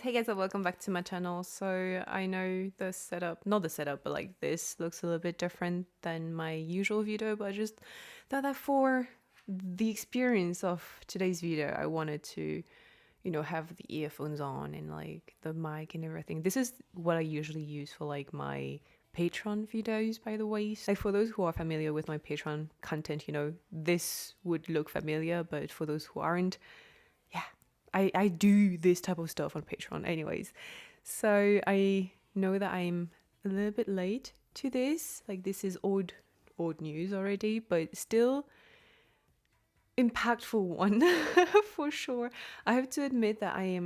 Hey guys, and welcome back to my channel. So I know the setup, not the setup, but like this looks a little bit different than my usual video, but I just thought that for the experience of today's video, I wanted to, have the earphones on and like the mic and everything. This is what I usually use for like my Patreon videos, by the way. Like for those who are familiar with my Patreon content, this would look familiar, but for those who aren't, yeah, I do this type of stuff on Patreon anyways. So I know that I'm a little bit late to this. Like this is old news already, but still impactful one for sure. I have to admit that I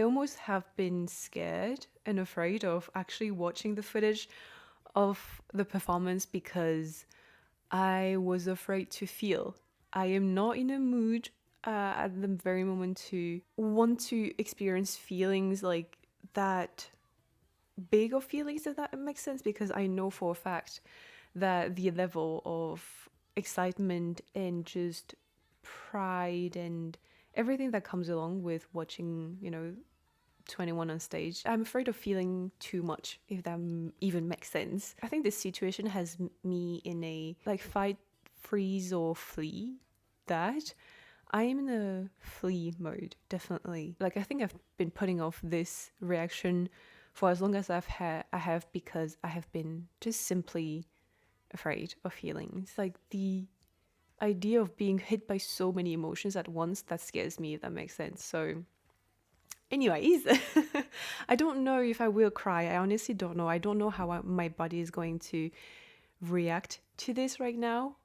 almost have been scared and afraid of actually watching the footage of the performance because I was afraid to feel. I am not in a mood at the very moment to want to experience feelings like that big of feelings, if that makes sense, because I know for a fact that the level of excitement and just pride and everything that comes along with watching 21 on stage, I'm afraid of feeling too much, if that even makes sense. I think this situation has me in a like fight, freeze or flee. That I am in a flee mode, definitely. Like I think I've been putting off this reaction for as long as I have because I have been just simply afraid of feelings. Like the idea of being hit by so many emotions at once, that scares me, if that makes sense. So anyways, I don't know if I will cry. I honestly don't know. I don't know how my body is going to react to this right now.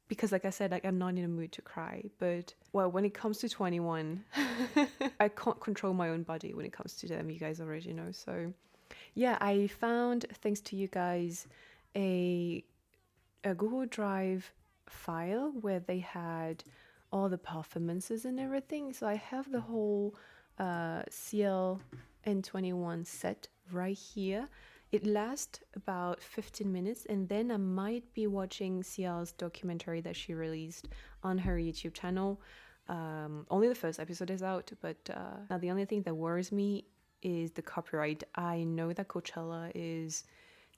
Because like I said, like I'm not in a mood to cry. But well, when it comes to 21, I can't control my own body when it comes to them. You guys already know. So yeah, I found, thanks to you guys, a Google Drive file where they had all the performances and everything. So I have the whole CL N21 set right here. It lasts about 15 minutes, and then I might be watching CL's documentary that she released on her YouTube channel. Only the first episode is out, but now the only thing that worries me is the copyright. I know that Coachella is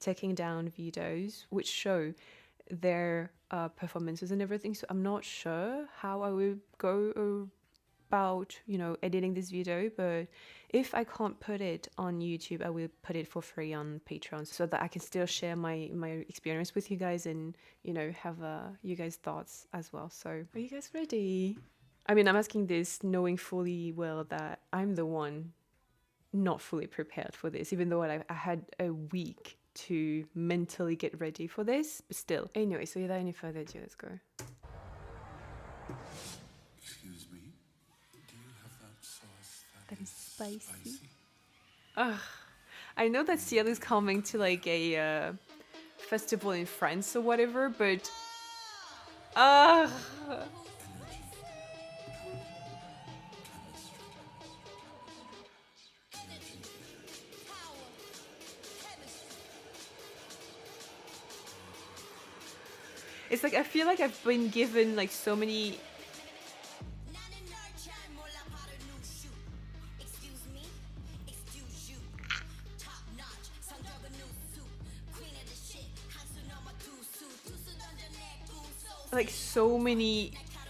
taking down videos which show their performances and everything, so I'm not sure how I will go about editing this video, but if I can't put it on YouTube, I will put it for free on Patreon so that I can still share my experience with you guys and have you guys' thoughts as well. So are you guys ready? I mean, I'm asking this knowing fully well that I'm the one not fully prepared for this, even though I had a week to mentally get ready for this, but still. Anyway, so without any further ado, let's go. Excuse me, do you have that sauce That is spicy? Ugh. I know that CL is coming to like a festival in France or whatever, but it's like I feel like I've been given like so many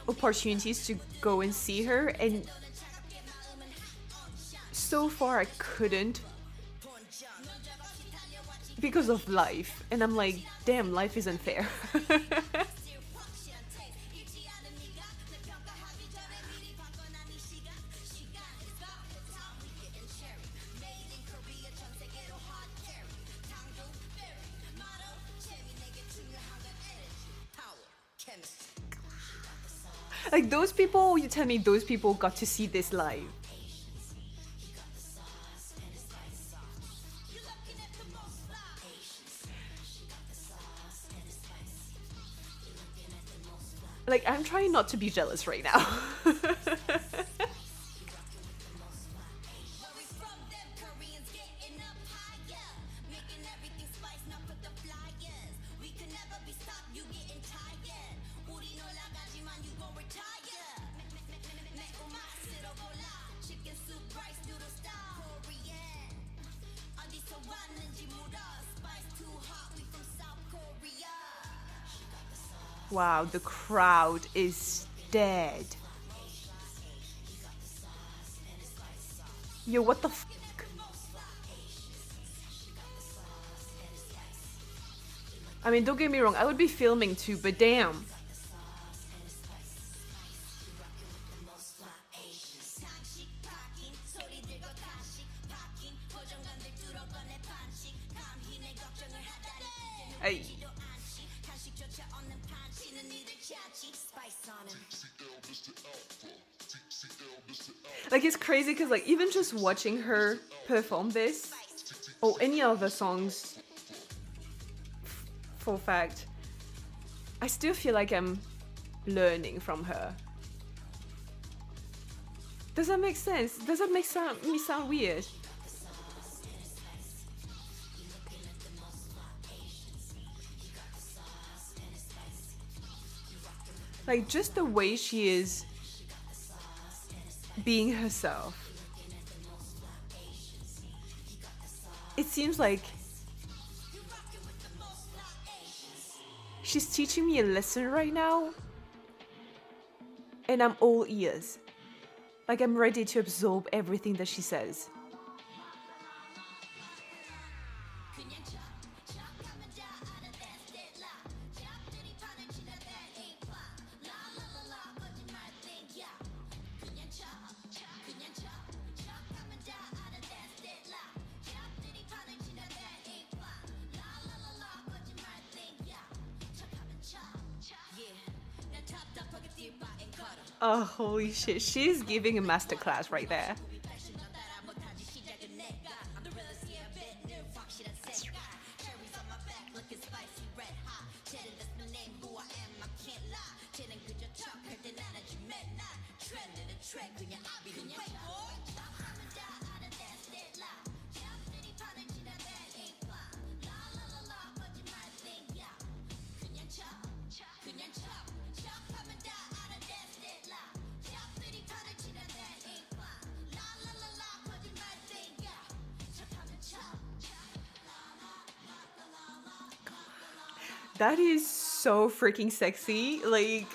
opportunities to go and see her, and so far I couldn't because of life, and I'm like, damn, life isn't fair. Like those people, you tell me those people got to see this live. Like I'm trying not to be jealous right now. Wow, the crowd is dead. Yo, what the fuck? I mean, don't get me wrong, I would be filming too, but damn. Ay. Like, it's crazy because, like, even just watching her perform this or any other songs, for fact, I still feel like I'm learning from her. Does that make sense? Does that make me sound weird? Like, just the way she is being herself. It seems like she's teaching me a lesson right now, and I'm all ears. Like, I'm ready to absorb everything that she says. Oh, holy shit. She's giving a masterclass right there. That is so freaking sexy. Like,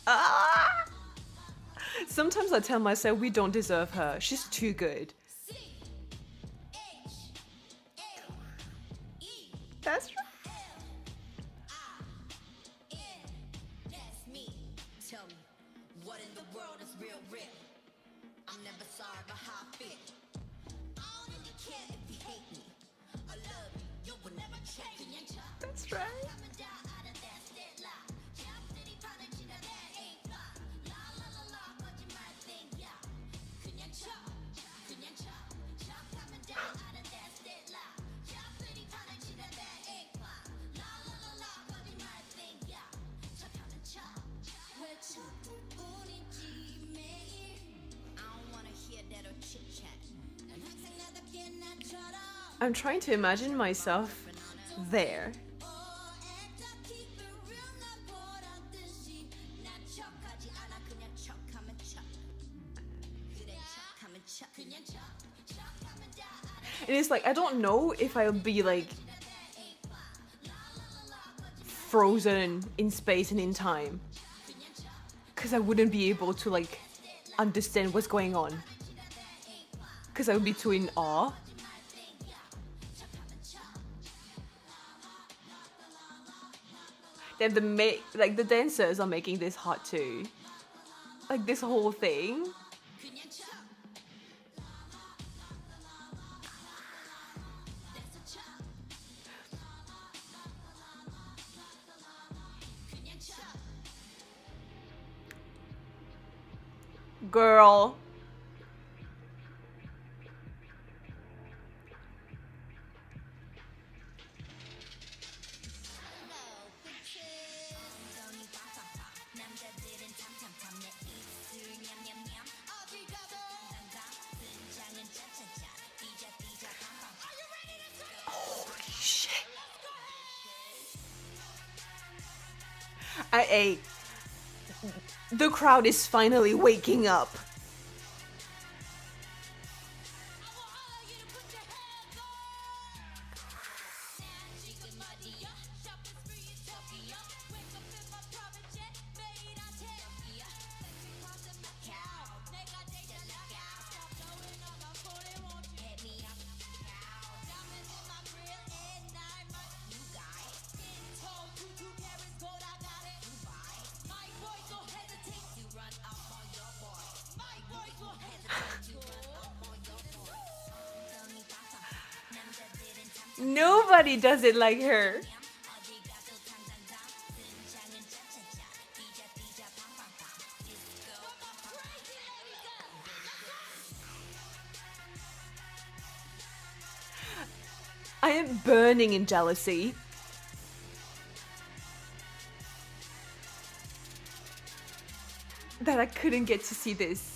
ah! Sometimes I tell myself we don't deserve her. She's too good. That's right. That's right. I'm trying to imagine myself there. And it's like, I don't know if I'll be like frozen in space and in time, because I wouldn't be able to like understand what's going on, because I would be too in awe. Then the dancers are making this hot too, like this whole thing. Girl. The crowd is finally waking up. Nobody does it like her. I am burning in jealousy. That I couldn't get to see this.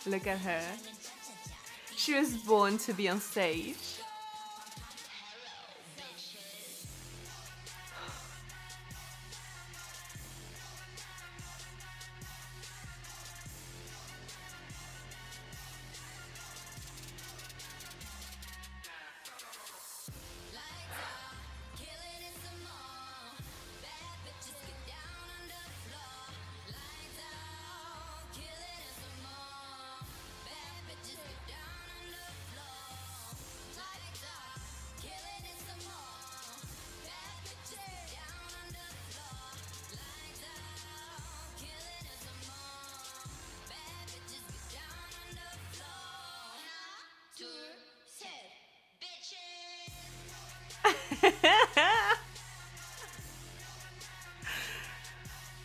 Look at her. She was born to be on stage.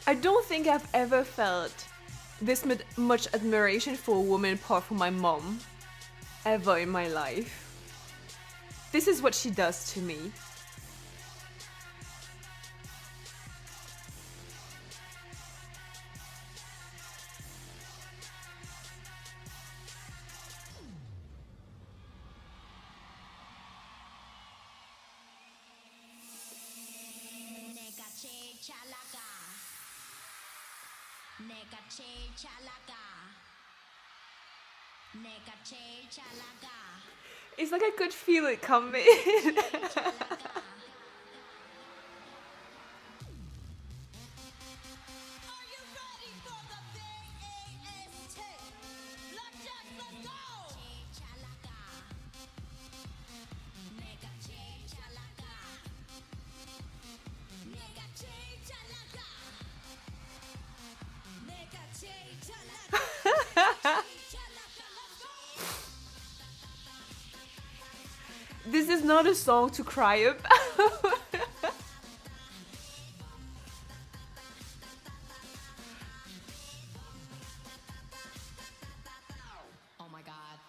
I don't think I've ever felt this much admiration for a woman apart from my mom ever in my life. This is what she does to me. It's like I could feel it coming. This is not a song to cry about. Oh my god.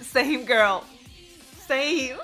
Same girl. Same.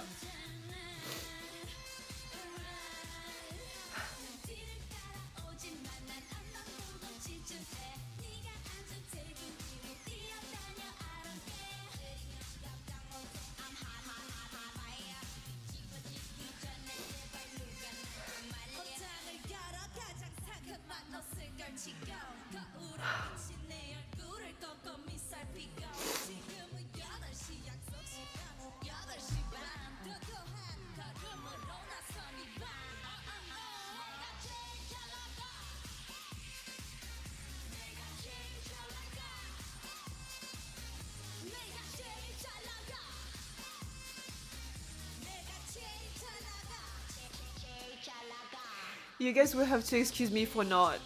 You guys will have to excuse me for not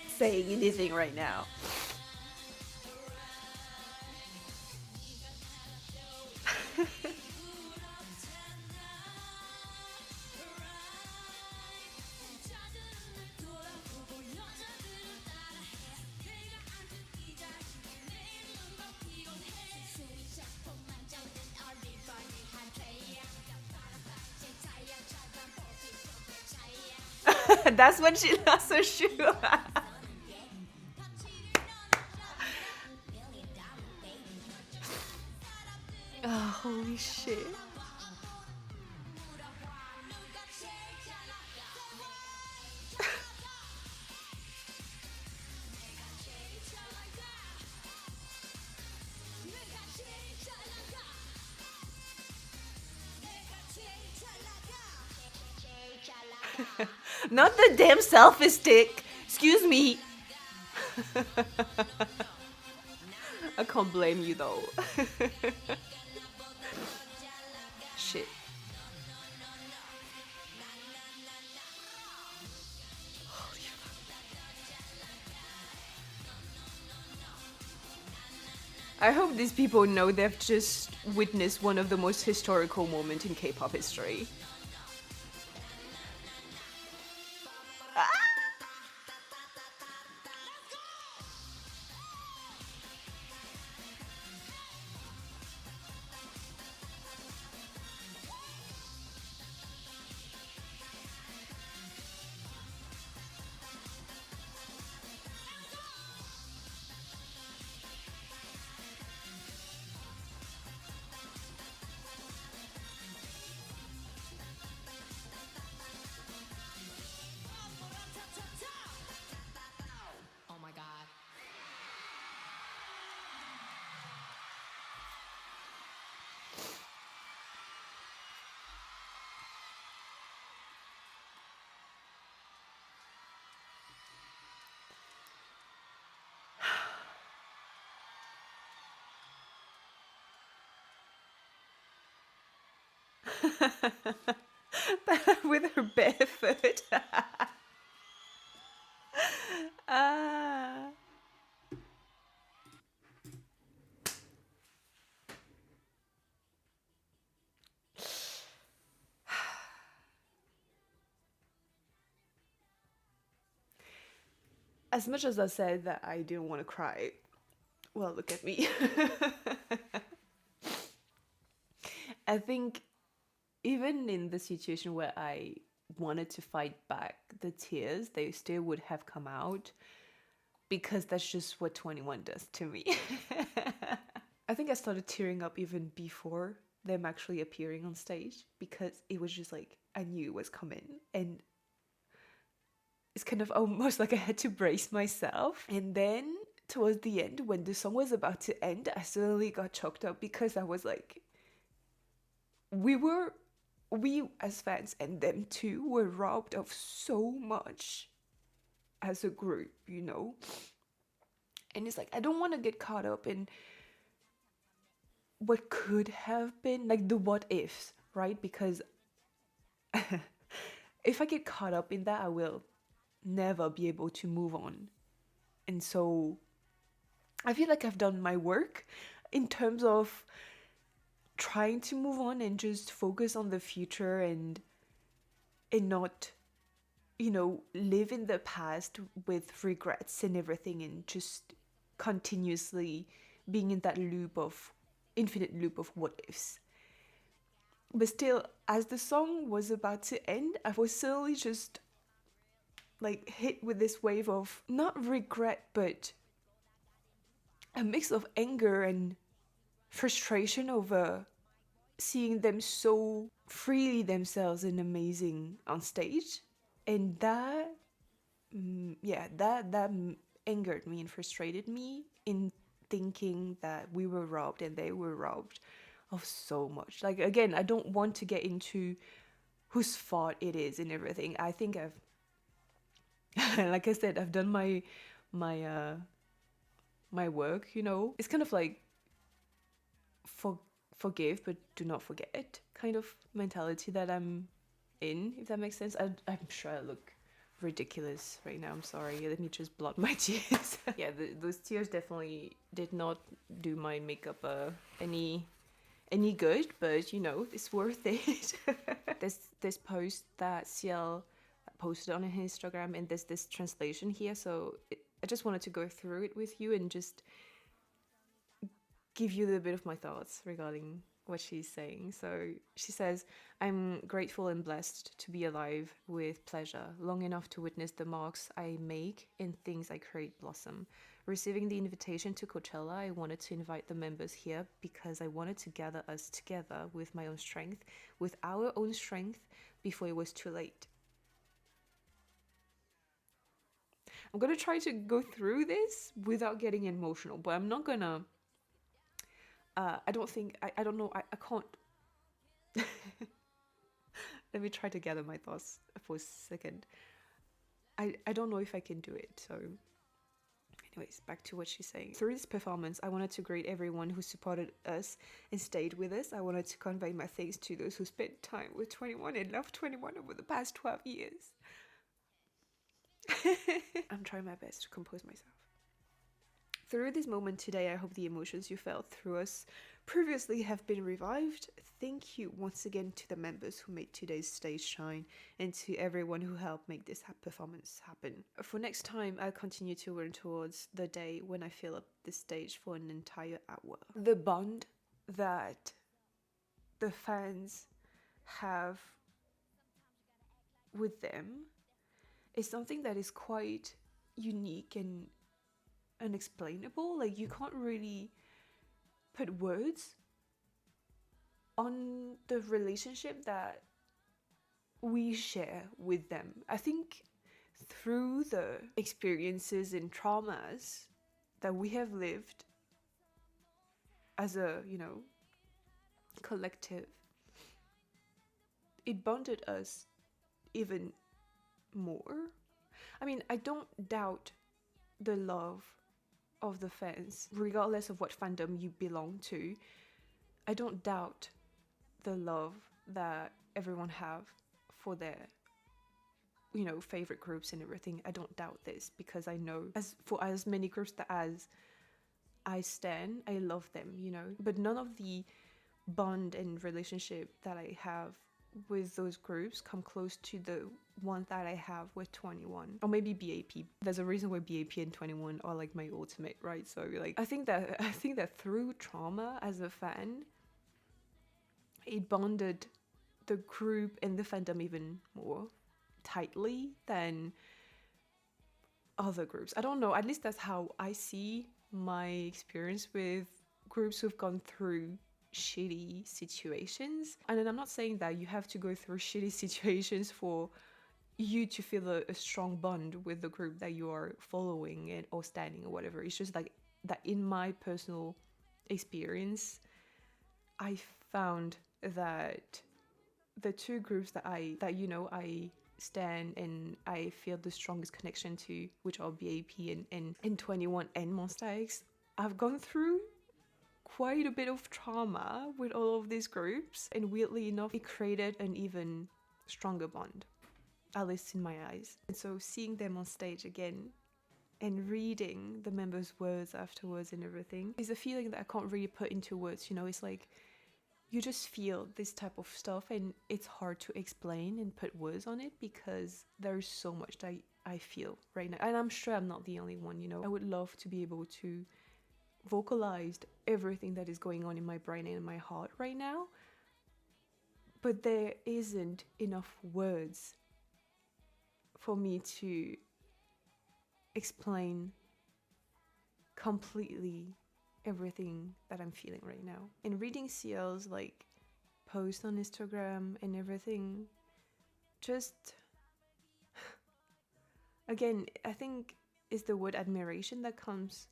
saying anything right now. That's when she lost her shoe. Oh, holy shit. Not the damn selfie stick. Excuse me. I can't blame you though. Shit. I hope these people know they've just witnessed one of the most historical moments in K-pop history. Oh my god. With her bare foot. Ah. As much as I said that I didn't want to cry, well, look at me. I think even in the situation where I wanted to fight back the tears, they still would have come out because that's just what 21 does to me. I think I started tearing up even before them actually appearing on stage because it was just like I knew it was coming, and it's kind of almost like I had to brace myself. And then towards the end, when the song was about to end, I suddenly got choked up because I was like, we as fans and them too were robbed of so much as a group, you know? And it's like, I don't want to get caught up in what could have been, like the what ifs, right? Because if I get caught up in that, I will never be able to move on. And so I feel like I've done my work in terms of trying to move on and just focus on the future and not, you know, live in the past with regrets and everything, and just continuously being in that loop of infinite loop of what ifs. But still, as the song was about to end, I was suddenly just like hit with this wave of not regret, but a mix of anger and frustration over seeing them so freely themselves and amazing on stage. And that, that angered me and frustrated me in thinking that we were robbed and they were robbed of so much. Like, again, I don't want to get into whose fault it is and everything. I think I've like I said, I've done my my work, you know. It's kind of like forgive but do not forget kind of mentality that I'm in, if that makes sense. I'm sure I look ridiculous right now. I'm sorry. Let me just blot my tears. Yeah, those tears definitely did not do my makeup any good, but you know, it's worth it. This post that Ciel posted on his Instagram, and there's this translation here, so I just wanted to go through it with you and just give you a bit of my thoughts regarding what she's saying. So she says, I'm grateful and blessed to be alive with pleasure, long enough to witness the marks I make and things I create blossom. Receiving the invitation to Coachella, I wanted to invite the members here because I wanted to gather us together with my own strength, with our own strength, before it was too late. I'm gonna try to go through this without getting emotional, but I'm not gonna. I don't think. I don't know. I can't. Let me try to gather my thoughts for a second. I don't know if I can do it. So anyways, back to what she's saying. Through this performance, I wanted to greet everyone who supported us and stayed with us. I wanted to convey my thanks to those who spent time with 21 and loved 21 over the past 12 years. I'm trying my best to compose myself. Through this moment today, I hope the emotions you felt through us previously have been revived. Thank you once again to the members who made today's stage shine and to everyone who helped make this performance happen. For next time, I'll continue to work towards the day when I fill up the stage for an entire hour. The bond that the fans have with them is something that is quite unique and unexplainable. Like, you can't really put words on the relationship that we share with them. I think through the experiences and traumas that we have lived as a, collective, it bonded us even more. I mean, I don't doubt the love of the fans, regardless of what fandom you belong to. I don't doubt the love that everyone have for their favorite groups and everything. I don't doubt this, because I know as many groups that as I stan, I love them, but none of the bond and relationship that I have with those groups come close to the one that I have with 21, or maybe BAP. There's a reason why BAP and 21 are like my ultimate, right? So like I think that through trauma as a fan, it bonded the group and the fandom even more tightly than other groups. I don't know, at least that's how I see my experience with groups who've gone through shitty situations. And then I'm not saying that you have to go through shitty situations for you to feel a strong bond with the group that you are following or standing or whatever. It's just like that in my personal experience, I found that the two groups that I stand and I feel the strongest connection to, which are BAP and 21 and Monsta X, I've gone through quite a bit of trauma with all of these groups, and weirdly enough, it created an even stronger bond, at least in my eyes. And so seeing them on stage again and reading the members' words afterwards and everything is a feeling that I can't really put into words. It's like you just feel this type of stuff, and it's hard to explain and put words on it, because there's so much that I feel right now, and I'm sure I'm not the only one. I would love to be able to vocalized everything that is going on in my brain and in my heart right now, but there isn't enough words for me to explain completely everything that I'm feeling right now. And reading CL's like post on Instagram and everything, just again, I think is the word admiration that comes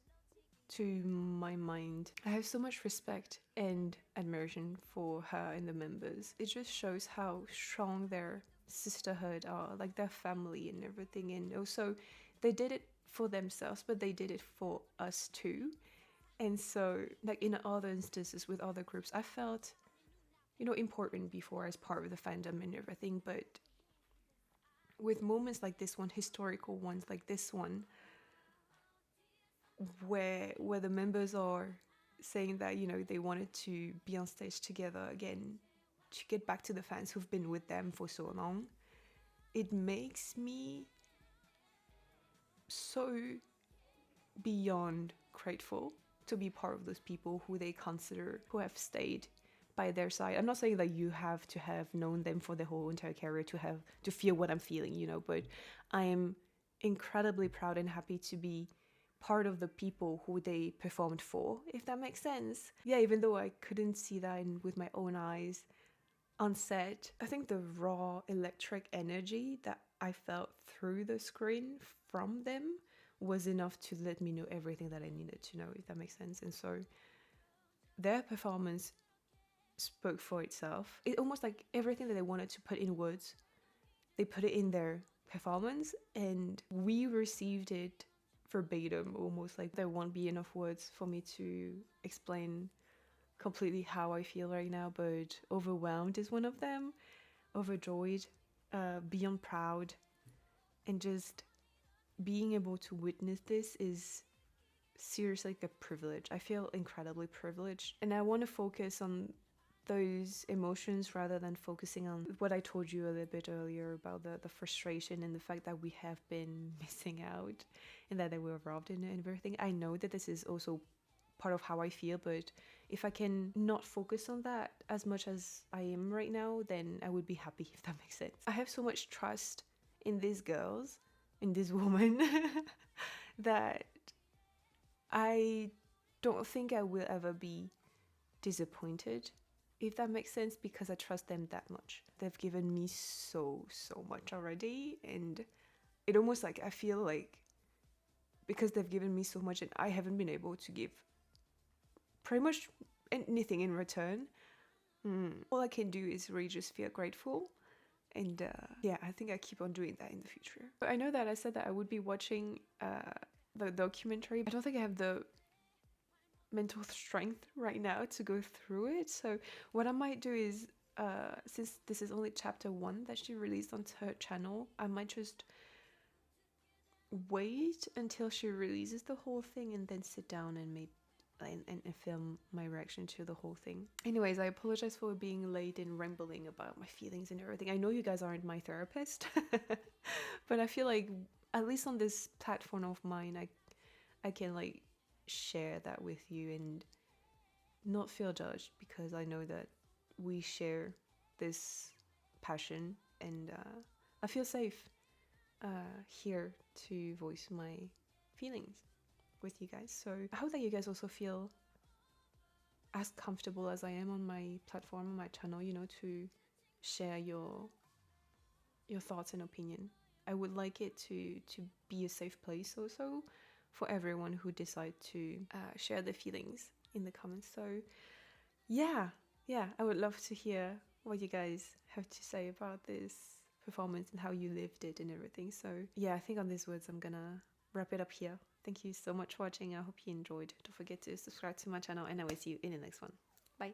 to my mind. I have so much respect and admiration for her and the members. It just shows how strong their sisterhood are, like their family and everything. And also they did it for themselves, but they did it for us too. And so like in other instances with other groups, I felt important before as part of the fandom and everything, but with moments like this one, historical ones like this one, where the members are saying that they wanted to be on stage together again, to get back to the fans who've been with them for so long, it makes me so beyond grateful to be part of those people who they consider, who have stayed by their side. I'm not saying that you have to have known them for the whole entire career to feel what I'm feeling, but I am incredibly proud and happy to be part of the people who they performed for, if that makes sense. Yeah, even though I couldn't see that with my own eyes on set, I think the raw electric energy that I felt through the screen from them was enough to let me know everything that I needed to know, if that makes sense. And so their performance spoke for itself. It almost like everything that they wanted to put in words, they put it in their performance, and we received it verbatim, almost. Like, there won't be enough words for me to explain completely how I feel right now, but overwhelmed is one of them, overjoyed, beyond proud, and just being able to witness this is seriously like a privilege. I feel incredibly privileged, and I want to focus on those emotions rather than focusing on what I told you a little bit earlier about the frustration and the fact that we have been missing out and that they were robbed and everything. I know that this is also part of how I feel, but if I can not focus on that as much as I am right now, then I would be happy, if that makes sense. I have so much trust in these girls, in this woman, that I don't think I will ever be disappointed, if that makes sense, because I trust them that much. They've given me so much already, and it almost like I feel like because they've given me so much and I haven't been able to give pretty much anything in return, all I can do is really just feel grateful. And yeah, I think I keep on doing that in the future. I know that I said that I would be watching the documentary, but I don't think I have the mental strength right now to go through it. So what I might do is, since this is only chapter 1 that she released onto her channel, I might just wait until she releases the whole thing and then sit down and film my reaction to the whole thing. Anyways, I apologize for being late and rambling about my feelings and everything. I know you guys aren't my therapist, but I feel like at least on this platform of mine, I can like share that with you and not feel judged, because I know that we share this passion, and I feel safe here to voice my feelings with you guys. So I hope that you guys also feel as comfortable as I am on my platform, on my channel, you know, to share your thoughts and opinion. I would like it to be a safe place also for everyone who decide to share their feelings in the comments. So yeah, I would love to hear what you guys have to say about this performance and how you lived it and everything. So yeah, I think on these words I'm gonna wrap it up here. Thank you so much for watching. I hope you enjoyed. Don't forget to subscribe to my channel, and I will see you in the next one. Bye.